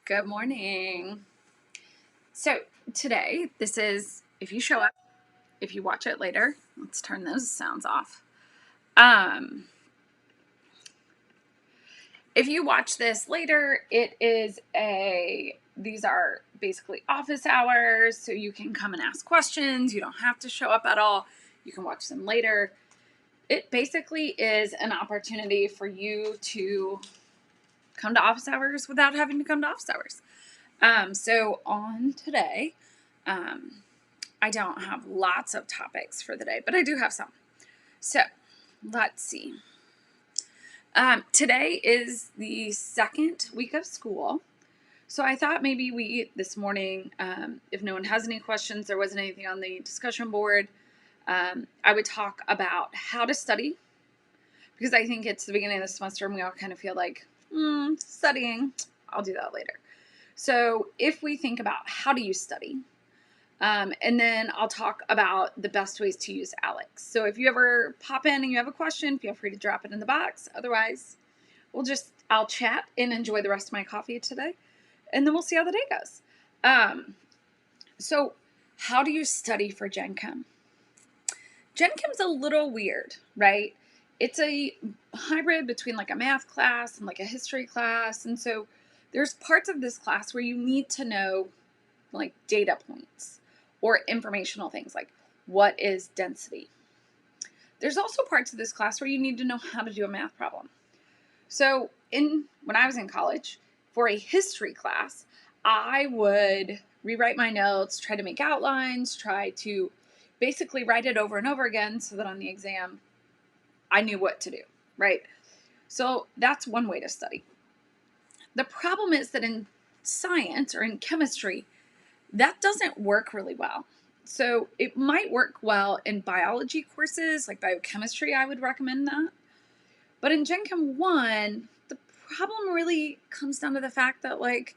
Good morning. So today, this is, if you show up, if you watch it later, let's turn those sounds off. If you watch this later, these are basically office hours, so you can come and ask questions. You don't have to show up at all. You can watch them later. It basically is an opportunity for you to come to office hours without having to come to office hours. So on today, I don't have lots of topics for the day, but I do have some. So let's see. Today is the second week of school. So I thought maybe this morning, if no one has any questions, there wasn't anything on the discussion board, I would talk about how to study, because I think it's the beginning of the semester and we all kind of feel like, studying, I'll do that later. So if we think about how do you study, and then I'll talk about the best ways to use ALEKS. So if you ever pop in and you have a question, feel free to drop it in the box. Otherwise, I'll chat and enjoy the rest of my coffee today, and then we'll see how the day goes. So how do you study for Gen Chem? Gen Chem's a little weird, right? It's a hybrid between like a math class and like a history class. And so there's parts of this class where you need to know like data points or informational things like what is density. There's also parts of this class where you need to know how to do a math problem. So when I was in college, for a history class, I would rewrite my notes, try to make outlines, try to basically write it over and over again so that on the exam, I knew what to do, right? So that's one way to study. The problem is that in science or in chemistry, that doesn't work really well. So it might work well in biology courses, like biochemistry, I would recommend that. But in Gen Chem 1, the problem really comes down to the fact that, like,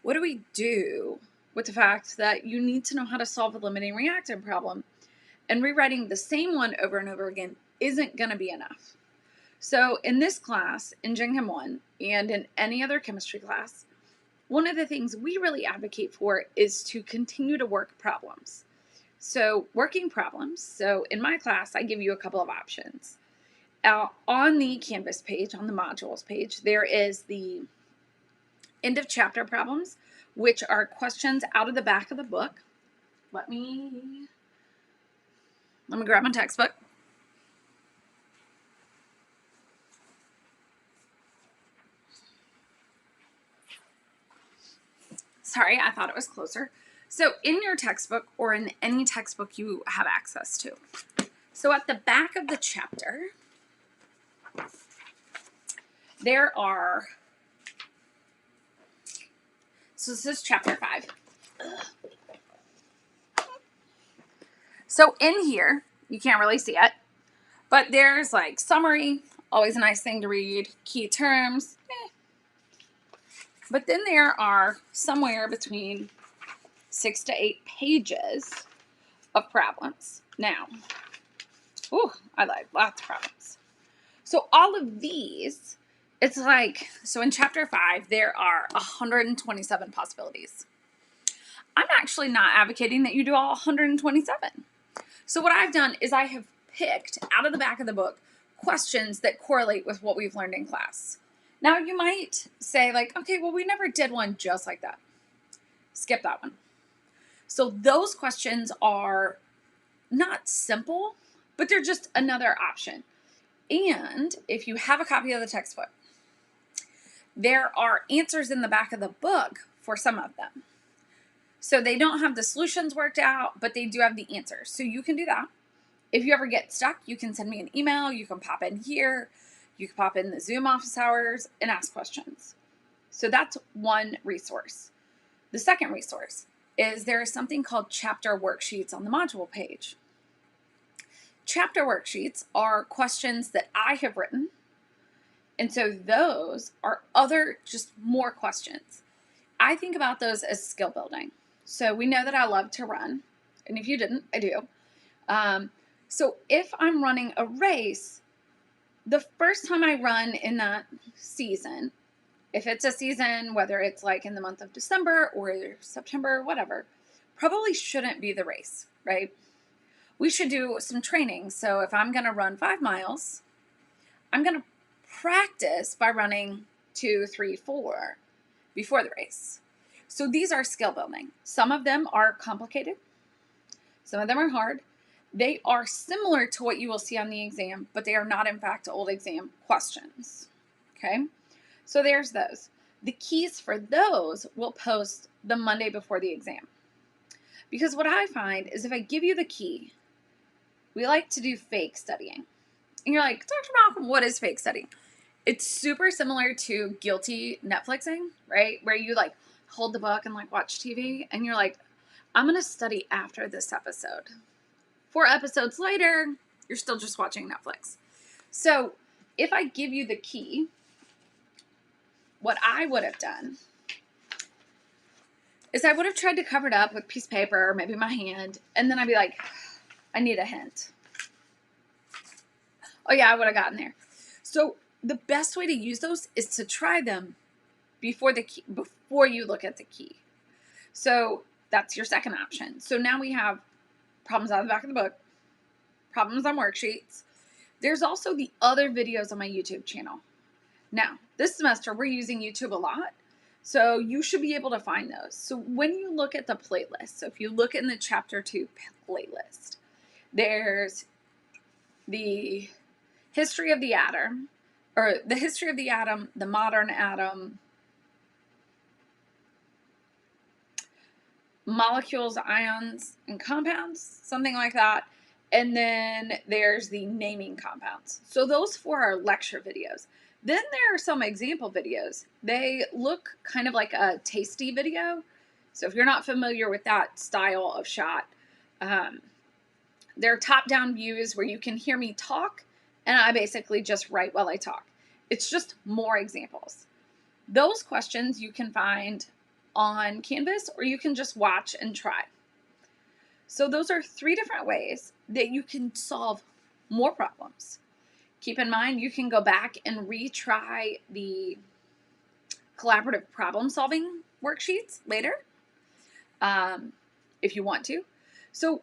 what do we do with the fact that you need to know how to solve a limiting reactant problem? And rewriting the same one over and over again isn't going to be enough. So in this class, in Gen Chem 1, and in any other chemistry class, one of the things we really advocate for is to continue to work problems. So working problems. So in my class, I give you a couple of options. On the Canvas page, on the modules page, there is the end of chapter problems, which are questions out of the back of the book. Let me grab my textbook. Sorry, I thought it was closer. So in your textbook, or in any textbook you have access to, so at the back of the chapter, there are, so this is chapter 5. So in here, you can't really see it, but there's like summary, always a nice thing to read, key terms, But then there are somewhere between 6 to 8 pages of problems. Now, I like lots of problems. So all of these, it's like, so in chapter 5, there are 127 possibilities. I'm actually not advocating that you do all 127. So what I've done is I have picked out of the back of the book questions that correlate with what we've learned in class. Now you might say like, okay, well, we never did one just like that. Skip that one. So those questions are not simple, but they're just another option. And if you have a copy of the textbook, there are answers in the back of the book for some of them. So they don't have the solutions worked out, but they do have the answers. So you can do that. If you ever get stuck, you can send me an email. You can pop in here. You can pop in the Zoom office hours and ask questions. So that's one resource. The second resource is there is something called chapter worksheets on the module page. Chapter worksheets are questions that I have written. And so those are just more questions. I think about those as skill building. So we know that I love to run. And if you didn't, I do. So if I'm running a race, the first time I run in that season, if it's a season, whether it's like in the month of December or September, whatever, probably shouldn't be the race, right? We should do some training. So if I'm going to run 5 miles, I'm going to practice by running 2, 3, 4 before the race. So these are skill building. Some of them are complicated. Some of them are hard. They are similar to what you will see on the exam, but they are not, in fact, old exam questions. Okay? So there's those. The keys for those we'll post the Monday before the exam. Because what I find is if I give you the key, we like to do fake studying. And you're like, Dr. Malcolm, what is fake studying? It's super similar to guilty Netflixing, right? Where you like hold the book and like watch TV and you're like, I'm going to study after this episode. 4 episodes later, you're still just watching Netflix. So if I give you the key, what I would have done is I would have tried to cover it up with a piece of paper or maybe my hand. And then I'd be like, I need a hint. Oh yeah, I would have gotten there. So the best way to use those is to try them before you look at the key. So that's your second option. So now we have problems out of the back of the book, problems on worksheets. There's also the other videos on my YouTube channel. Now, this semester we're using YouTube a lot, so you should be able to find those. So when you look at the playlist, so if you look in the chapter 2 playlist, there's the history of the atom, or the history of the atom, the modern atom, molecules, ions, and compounds, something like that. And then there's the naming compounds. So those 4 are lecture videos. Then there are some example videos. They look kind of like a tasty video. So if you're not familiar with that style of shot, they're top-down views where you can hear me talk and I basically just write while I talk. It's just more examples. Those questions you can find on Canvas or you can just watch and try. So those are 3 different ways that you can solve more problems. Keep in mind, you can go back and retry the collaborative problem solving worksheets later if you want to. So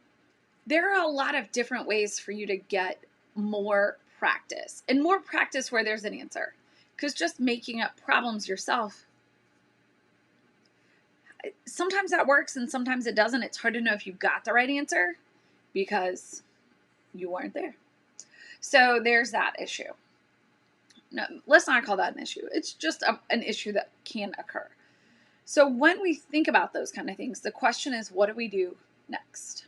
there are a lot of different ways for you to get more practice, and more practice where there's an answer, because just making up problems yourself, sometimes that works and sometimes it doesn't. It's hard to know if you got the right answer because you weren't there. So there's that issue. No, let's not call that an issue. It's just an issue that can occur. So when we think about those kind of things, the question is, what do we do next?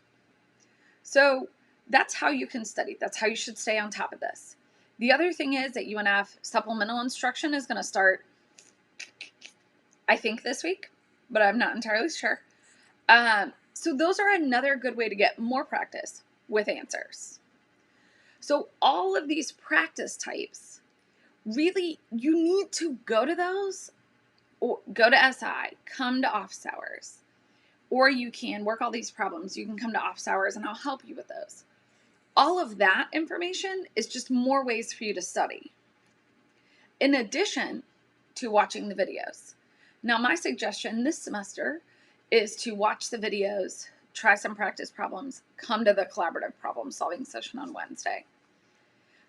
So that's how you can study. That's how you should stay on top of this. The other thing is that UNF supplemental instruction is going to start, I think, this week, but I'm not entirely sure. So those are another good way to get more practice with answers. So all of these practice types, really, you need to go to those, or go to SI, come to office hours, or you can work all these problems. You can come to office hours and I'll help you with those. All of that information is just more ways for you to study, in addition to watching the videos. Now, my suggestion this semester is to watch the videos, try some practice problems, come to the collaborative problem solving session on Wednesday.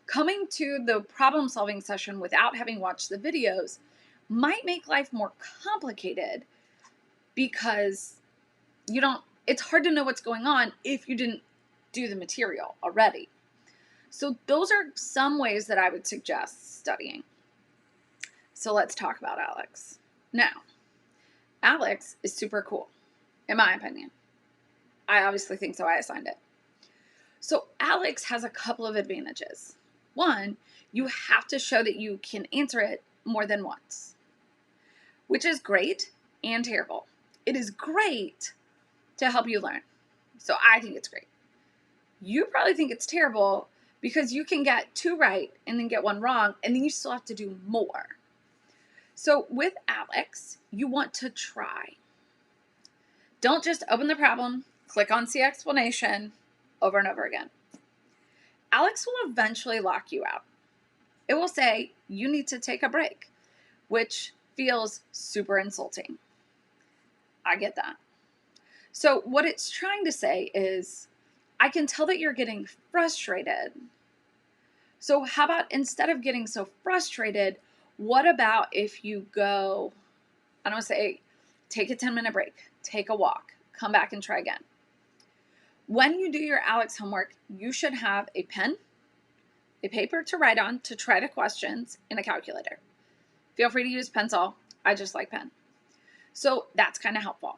Coming to the problem solving session without having watched the videos might make life more complicated because it's hard to know what's going on if you didn't do the material already. So those are some ways that I would suggest studying. So let's talk about ALEKS. Now, ALEKS is super cool, in my opinion. I obviously think so. I assigned it. So ALEKS has a couple of advantages. One, you have to show that you can answer it more than once, which is great and terrible. It is great to help you learn. So I think it's great. You probably think it's terrible because you can get 2 right and then get 1 wrong, and then you still have to do more. So with ALEKS, you want to try. Don't just open the problem, click on see explanation over and over again. ALEKS will eventually lock you out. It will say you need to take a break, which feels super insulting. I get that. So what it's trying to say is, I can tell that you're getting frustrated. So how about instead of getting so frustrated, what about if you go, I don't say, take a 10-minute break, take a walk, come back and try again. When you do your ALEKS homework, you should have a pen, a paper to write on to try the questions, and a calculator. Feel free to use pencil. I just like pen. So that's kind of helpful.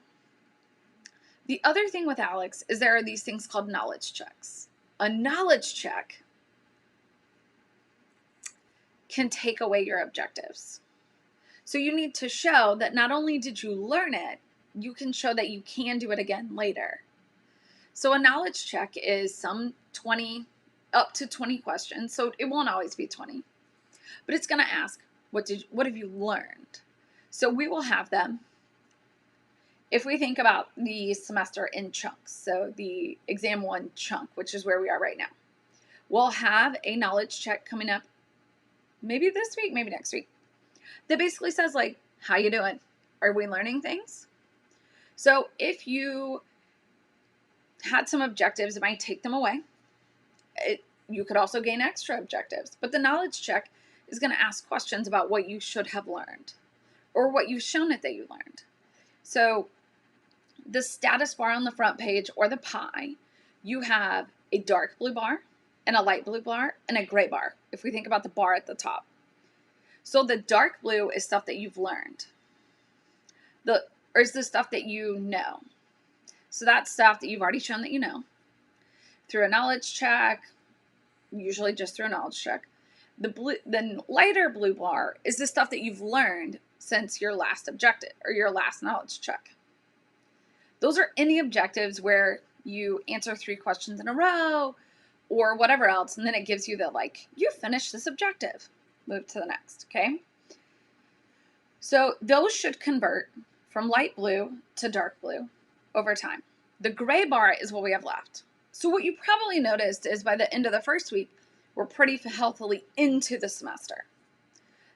The other thing with ALEKS is there are these things called knowledge checks. A knowledge check can take away your objectives. So you need to show that not only did you learn it, you can show that you can do it again later. So a knowledge check is up to 20 questions. So it won't always be 20, but it's going to ask, what have you learned? So we will have them. If we think about the semester in chunks, so the exam 1 chunk, which is where we are right now, we'll have a knowledge check coming up maybe this week, maybe next week, that basically says, like, how you doing? Are we learning things? So if you had some objectives, it might take them away. You could also gain extra objectives, but the knowledge check is going to ask questions about what you should have learned or what you've shown it that you learned. So the status bar on the front page, or the pie, you have a dark blue bar and a light blue bar and a gray bar, if we think about the bar at the top. So the dark blue is stuff that you've learned. Or is the stuff that you know. So that's stuff that you've already shown that you know through a knowledge check, usually just through a knowledge check. The lighter blue bar is the stuff that you've learned since your last objective or your last knowledge check. Those are any objectives where you answer 3 questions in a row or whatever else, and then it gives you the, like, you finished this objective. Move to the next, okay? So those should convert from light blue to dark blue over time. The gray bar is what we have left. So what you probably noticed is by the end of the first week, we're pretty healthily into the semester.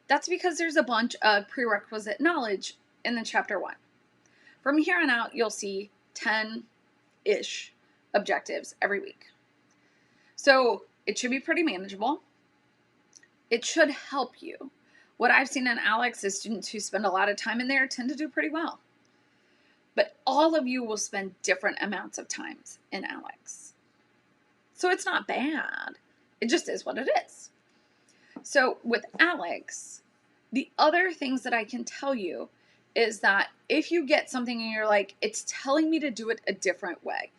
That's because there's a bunch of prerequisite knowledge in the chapter 1. From here on out, you'll see 10-ish objectives every week. So it should be pretty manageable. It should help you. What I've seen in ALEKS is students who spend a lot of time in there tend to do pretty well. But all of you will spend different amounts of times in ALEKS. So it's not bad. It just is what it is. So with ALEKS, the other things that I can tell you is that if you get something and you're like, it's telling me to do it a different way.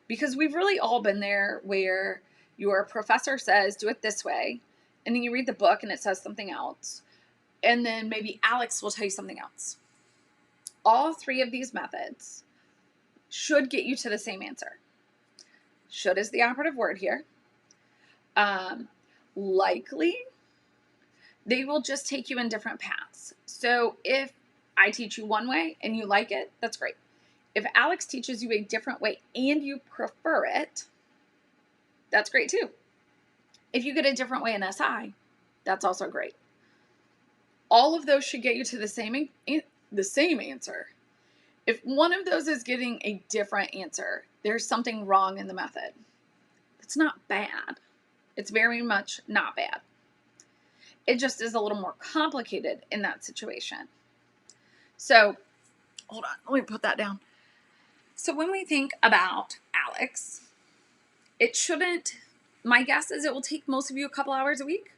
Because we've really all been there where your professor says, do it this way. And then you read the book and it says something else. And then maybe ALEKS will tell you something else. All 3 of these methods should get you to the same answer. Should is the operative word here. Likely, they will just take you in different paths. So if I teach you one way and you like it, that's great. If ALEKS teaches you a different way and you prefer it, that's great too. If you get a different way in SI, that's also great. All of those should get you to the same answer. If one of those is getting a different answer, there's something wrong in the method. It's not bad. It's very much not bad. It just is a little more complicated in that situation. So, hold on, let me put that down. So when we think about ALEKS, it shouldn't, my guess is it will take most of you a couple hours a week,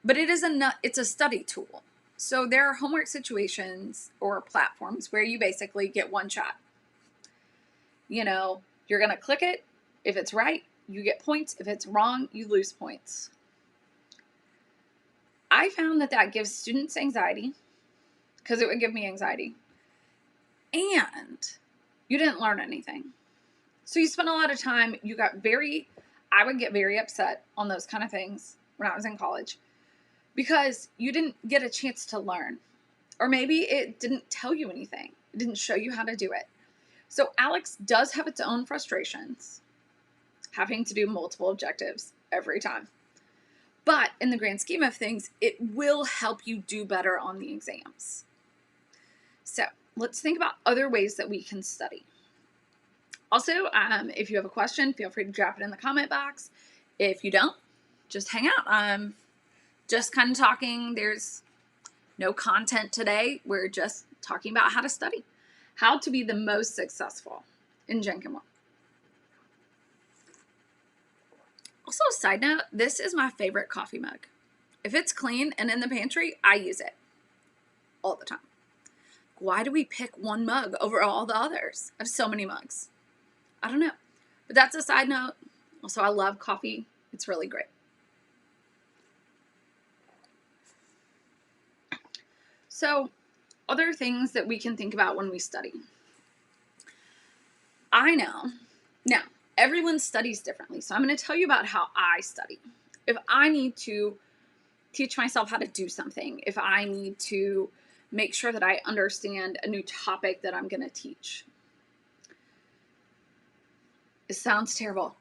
but it's a study tool. So there are homework situations or platforms where you basically get one shot. You know, you're going to click it. If it's right, you get points. If it's wrong, you lose points. I found that gives students anxiety, because it would give me anxiety. And you didn't learn anything. So you spent a lot of time, I would get very upset on those kind of things when I was in college, because you didn't get a chance to learn. Or maybe it didn't tell you anything. It didn't show you how to do it. So ALEKS does have its own frustrations, having to do multiple objectives every time. But in the grand scheme of things, it will help you do better on the exams. So let's think about other ways that we can study. Also, if you have a question, feel free to drop it in the comment box. If you don't, just hang out. Just kind of talking. There's no content today. We're just talking about how to study, how to be the most successful in Gen Chem 1. Also, a side note, this is my favorite coffee mug. If it's clean and in the pantry, I use it all the time. Why do we pick one mug over all the others? I have so many mugs. I don't know. But that's a side note. Also, I love coffee. It's really great. So, other things that we can think about when we study. I know. Now, everyone studies differently. So, I'm going to tell you about how I study. If I need to teach myself how to do something, if I need to make sure that I understand a new topic that I'm going to teach. It sounds terrible.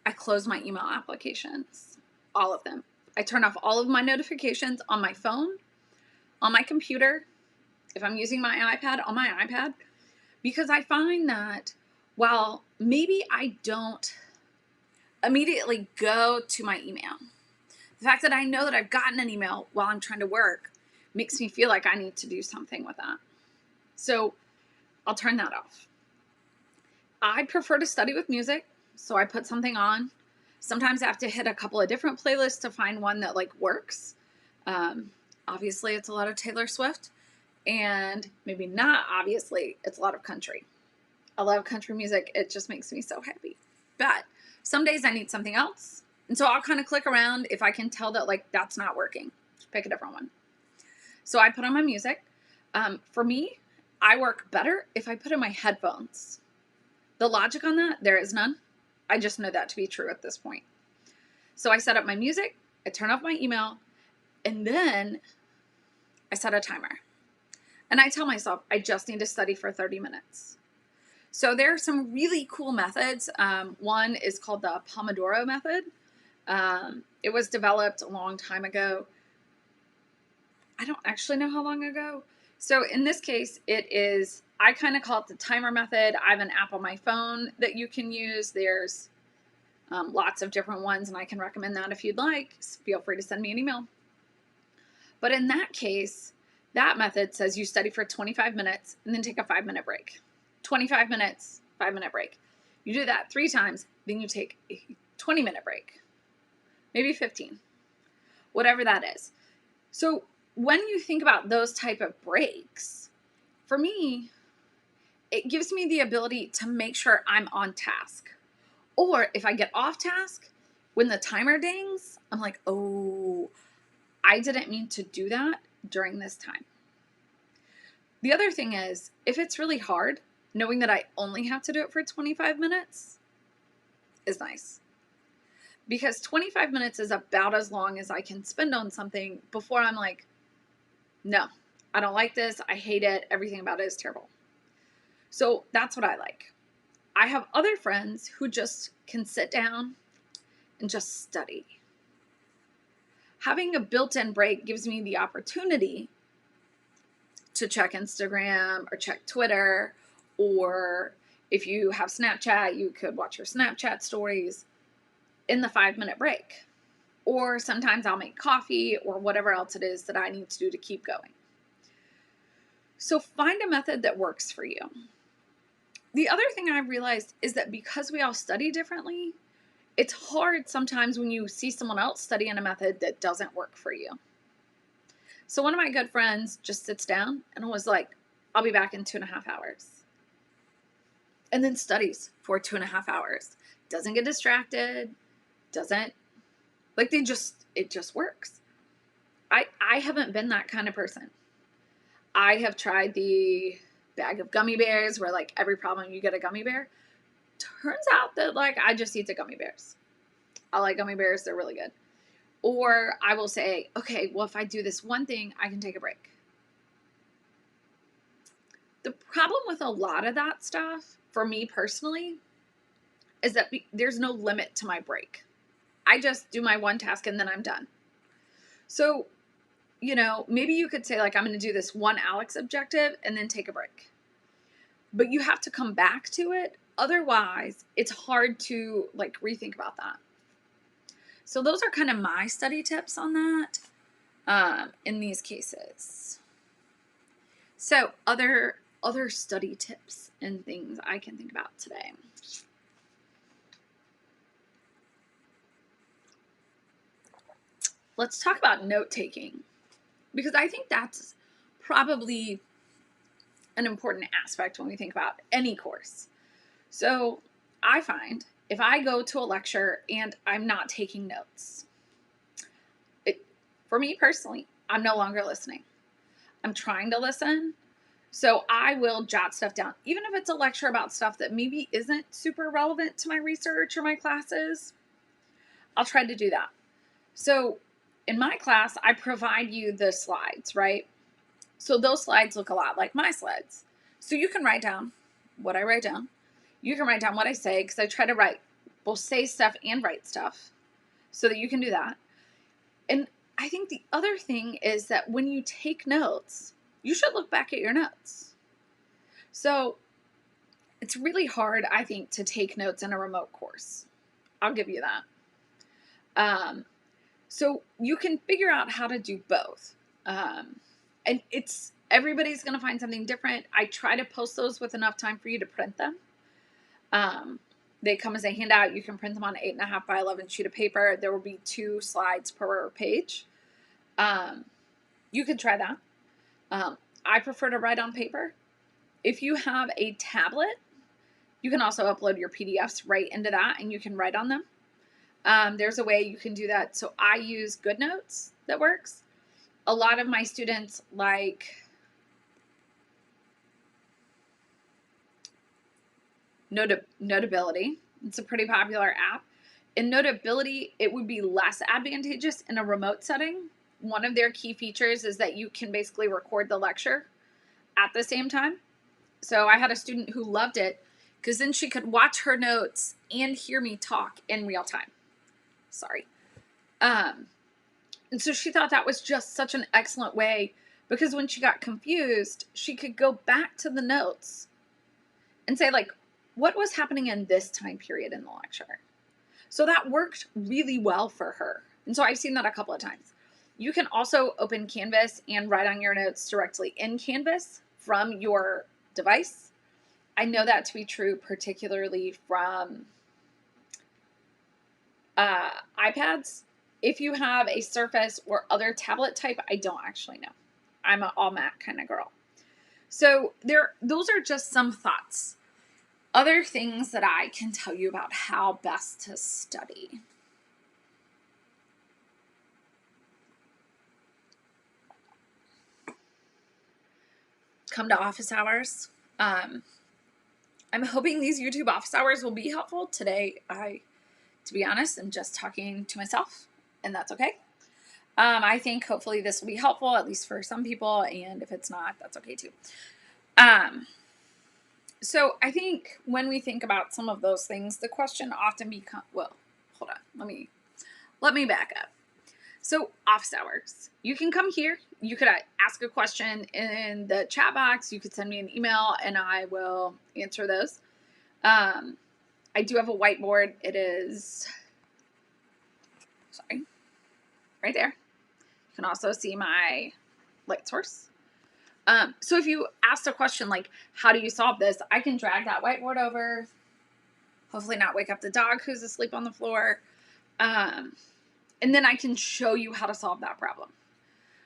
I close my email applications, all of them. I turn off all of my notifications on my phone, on my computer, if I'm using my iPad, on my iPad, because I find that while maybe I don't immediately go to my email, the fact that I know that I've gotten an email while I'm trying to work makes me feel like I need to do something with that. So I'll turn that off. I prefer to study with music, so I put something on. Sometimes I have to hit a couple of different playlists to find one that works. Obviously, it's a lot of Taylor Swift, and maybe not obviously, it's a lot of country. I love country music. It just makes me so happy. But some days I need something else, and so I'll kind of click around if I can tell that that's not working. Just pick a different one. So I put on my music. For me, I work better if I put in my headphones. The logic on that, there is none. I just know that to be true at this point. So I set up my music, I turn off my email, and then I set a timer. And I tell myself, I just need to study for 30 minutes. So there are some really cool methods. One is called the Pomodoro method. It was developed a long time ago. I don't actually know how long ago. So in this case, I kind of call it the timer method. I have an app on my phone that you can use. There's lots of different ones, and I can recommend that if you'd like. Feel free to send me an email. But in that case, that method says you study for 25 minutes and then take a 5-minute break. 25 minutes, 5-minute break. You do that 3 times, then you take a 20-minute break. Maybe 15. Whatever that is. So when you think about those type of breaks, for me, it gives me the ability to make sure I'm on task. Or if I get off task, when the timer dings, I'm like, oh, I didn't mean to do that during this time. The other thing is, if it's really hard, knowing that I only have to do it for 25 minutes is nice. Because 25 minutes is about as long as I can spend on something before I'm like, no, I don't like this. I hate it. Everything about it is terrible. So that's what I like. I have other friends who just can sit down and just study. Having a built-in break gives me the opportunity to check Instagram or check Twitter, or if you have Snapchat, you could watch your Snapchat stories in the 5-minute break. Or sometimes I'll make coffee or whatever else it is that I need to do to keep going. So find a method that works for you. The other thing I realized is that because we all study differently, it's hard sometimes when you see someone else study in a method that doesn't work for you. So one of my good friends just sits down and was like, I'll be back in 2.5 hours. And then studies for 2.5 hours. Doesn't get distracted. It just works. I haven't been that kind of person. I have tried the bag of gummy bears where every problem you get a gummy bear. Turns out that I just eat the gummy bears. I like gummy bears. They're really good. Or I will say, okay, well, if I do this one thing, I can take a break. The problem with a lot of that stuff, for me personally, is that there's no limit to my break. I just do my one task and then I'm done. So, maybe you could say like, I'm going to do this one ALEKS objective and then take a break. But you have to come back to it. Otherwise, it's hard to like rethink about that. So those are kind of my study tips on that in these cases. So other study tips and things I can think about today. Let's talk about note taking, because I think that's probably an important aspect when we think about any course. So I find if I go to a lecture and I'm not taking notes, for me personally, I'm no longer listening. I'm trying to listen. So I will jot stuff down, even if it's a lecture about stuff that maybe isn't super relevant to my research or my classes. I'll try to do that. So in my class, I provide you the slides, right? So those slides look a lot like my slides. So you can write down what I write down. You can write down what I say, because I try to write, both say stuff and write stuff, so that you can do that. And I think the other thing is that when you take notes, you should look back at your notes. So it's really hard, I think, to take notes in a remote course. I'll give you that. So you can figure out how to do both. And everybody's going to find something different. I try to post those with enough time for you to print them. They come as a handout. You can print them on 8.5 by 11 sheet of paper. There will be 2 slides per page. You can try that. I prefer to write on paper. If you have a tablet, you can also upload your PDFs right into that, and you can write on them. There's a way you can do that. So I use GoodNotes that works. A lot of my students like Notability. It's a pretty popular app. In Notability, it would be less advantageous in a remote setting. One of their key features is that you can basically record the lecture at the same time. So I had a student who loved it because then she could watch her notes and hear me talk in real time. Sorry. And so she thought that was just such an excellent way, because when she got confused, she could go back to the notes and say, like, what was happening in this time period in the lecture? So that worked really well for her. And so I've seen that a couple of times. You can also open Canvas and write on your notes directly in Canvas from your device. I know that to be true, particularly from iPads. If you have a Surface or other tablet type, I don't actually know. I'm an all Mac kind of girl. So those are just some thoughts. Other things that I can tell you about how best to study. Come to office hours. I'm hoping these YouTube office hours will be helpful. Today, to be honest, I'm just talking to myself, and that's okay. I think hopefully this will be helpful, at least for some people, and if it's not, that's okay too. So I think when we think about some of those things, the question often becomes, well, hold on, let me back up. So office hours, you can come here, you could ask a question in the chat box, you could send me an email, and I will answer those. I do have a whiteboard. It is, sorry, right there. You can also see my light source. So if you asked a question like, how do you solve this? I can drag that whiteboard over, hopefully not wake up the dog who's asleep on the floor. And then I can show you how to solve that problem.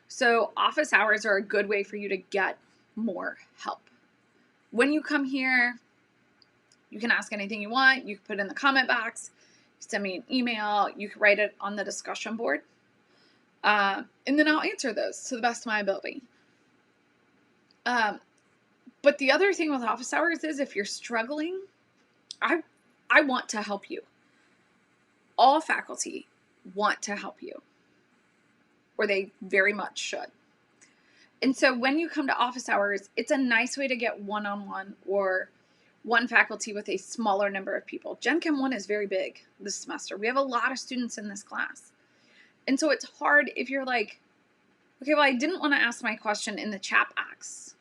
So office hours are a good way for you to get more help. When you come here, you can ask anything you want. You can put it in the comment box, send me an email, you can write it on the discussion board. And then I'll answer those to the best of my ability. But the other thing with office hours is if you're struggling, I want to help you. All faculty want to help you, or they very much should. And so when you come to office hours, it's a nice way to get one-on-one or one faculty with a smaller number of people. Gen Chem 1 is very big this semester. We have a lot of students in this class. And so it's hard if you're like, okay, well, I didn't want to ask my question in the chat box.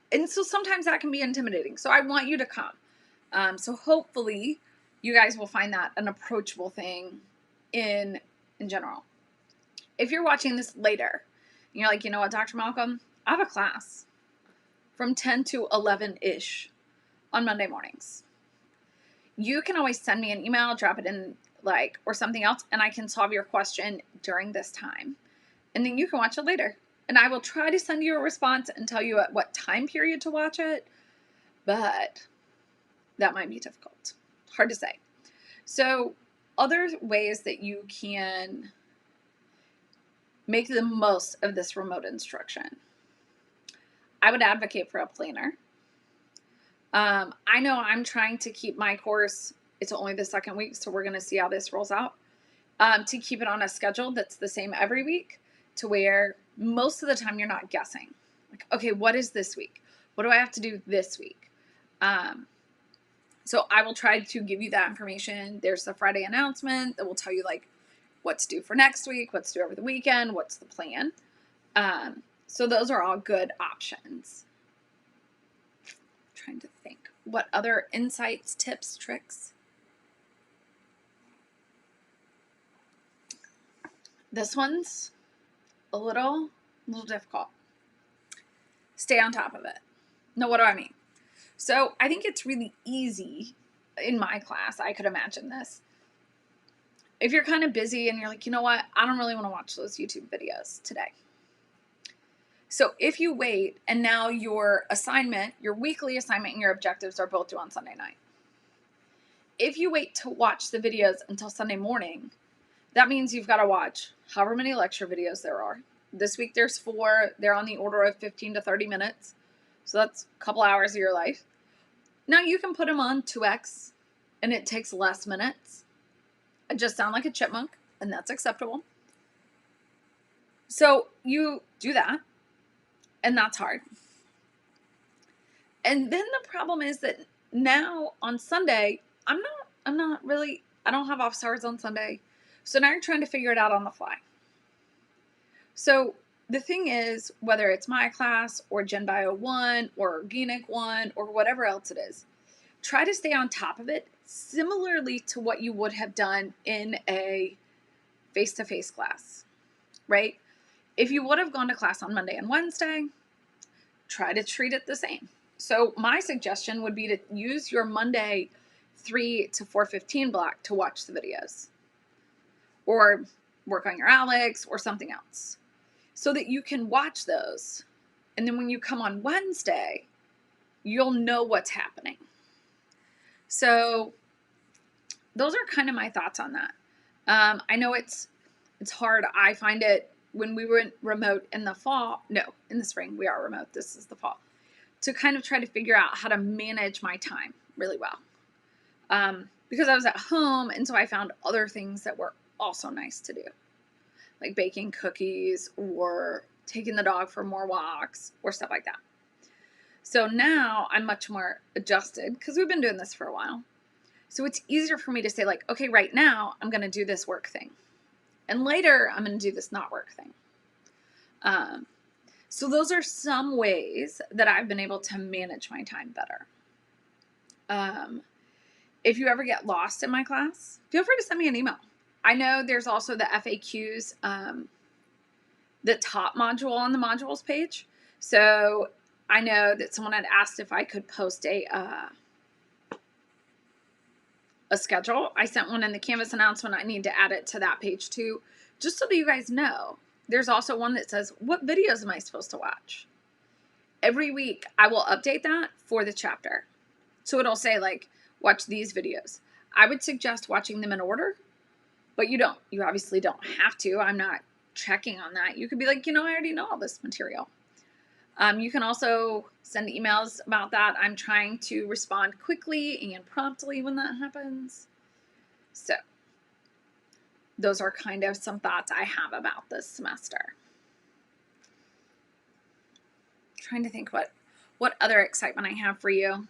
And so sometimes that can be intimidating. So I want you to come. So hopefully you guys will find that an approachable thing in general. If you're watching this later and you're like, you know what, Dr. Malcolm, I have a class from 10 to 11-ish on Monday mornings. You can always send me an email, drop it in or something else, and I can solve your question during this time. And then you can watch it later. And I will try to send you a response and tell you at what time period to watch it, but that might be difficult. Hard to say. So other ways that you can make the most of this remote instruction. I would advocate for a planner. I know I'm trying to keep my course, it's only the second week, so we're going to see how this rolls out, to keep it on a schedule that's the same every week, to where most of the time you're not guessing. Like, okay, what is this week? What do I have to do this week? So I will try to give you that information. There's the Friday announcement that will tell you what's due for next week, what's due over the weekend, what's the plan. So those are all good options. I'm trying to think. What other insights, tips, tricks? This one's a little difficult. Stay on top of it. Now, what do I mean? So I think it's really easy in my class. I could imagine this. If you're kind of busy and you're like, you know what? I don't really want to watch those YouTube videos today. So if you wait and now your assignment, your weekly assignment and your objectives are both due on Sunday night. If you wait to watch the videos until Sunday morning, that means you've got to watch however many lecture videos there are. This week there's 4. They're on the order of 15 to 30 minutes. So that's a couple hours of your life. Now you can put them on 2x and it takes less minutes. I just sound like a chipmunk and that's acceptable. So you do that and that's hard. And then the problem is that now on Sunday, I don't have office hours on Sunday. So now you're trying to figure it out on the fly. So the thing is, whether it's my class or Gen Bio 1 or Organic 1 or whatever else it is, try to stay on top of it similarly to what you would have done in a face-to-face class, right? If you would have gone to class on Monday and Wednesday, try to treat it the same. So my suggestion would be to use your Monday 3 to 4:15 block to watch the videos or work on your ALEKS or something else so that you can watch those. And then when you come on Wednesday, you'll know what's happening. So those are kind of my thoughts on that. I know it's hard. I find it when we were remote in the fall, no, in the spring, we are remote. This is the fall, to kind of try to figure out how to manage my time really well. Because I was at home. And so I found other things that were also nice to do, like baking cookies or taking the dog for more walks or stuff like that. So now I'm much more adjusted because we've been doing this for a while. So it's easier for me to say okay, right now I'm going to do this work thing. And later I'm going to do this not work thing. So those are some ways that I've been able to manage my time better. If you ever get lost in my class, feel free to send me an email. I know there's also the FAQs, the top module on the modules page. So I know that someone had asked if I could post a schedule. I sent one in the Canvas announcement. I need to add it to that page too, just so that you guys know. There's also one that says, what videos am I supposed to watch? Every week I will update that for the chapter. So it'll say watch these videos. I would suggest watching them in order, but you don't. You obviously don't have to. I'm not checking on that. You could be like, I already know all this material. You can also send emails about that. I'm trying to respond quickly and promptly when that happens. So those are kind of some thoughts I have about this semester. Trying to think what other excitement I have for you.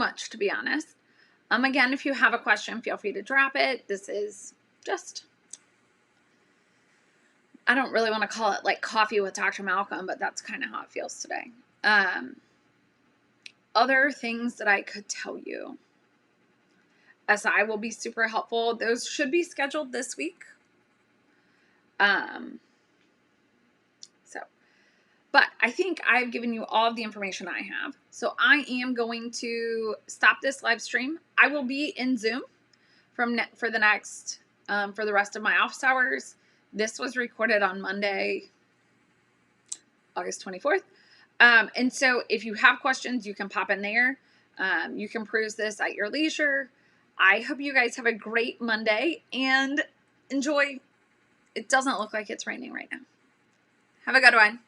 much, to be honest. Again, if you have a question, feel free to drop it. This is just, I don't really want to call it like coffee with Dr. Malcolm, but that's kind of how it feels today. Other things that I could tell you. SI will be super helpful. Those should be scheduled this week. But I think I've given you all of the information I have. So I am going to stop this live stream. I will be in Zoom for the rest of my office hours. This was recorded on Monday, August 24th. And so if you have questions, you can pop in there. You can peruse this at your leisure. I hope you guys have a great Monday and enjoy. It doesn't look like it's raining right now. Have a good one.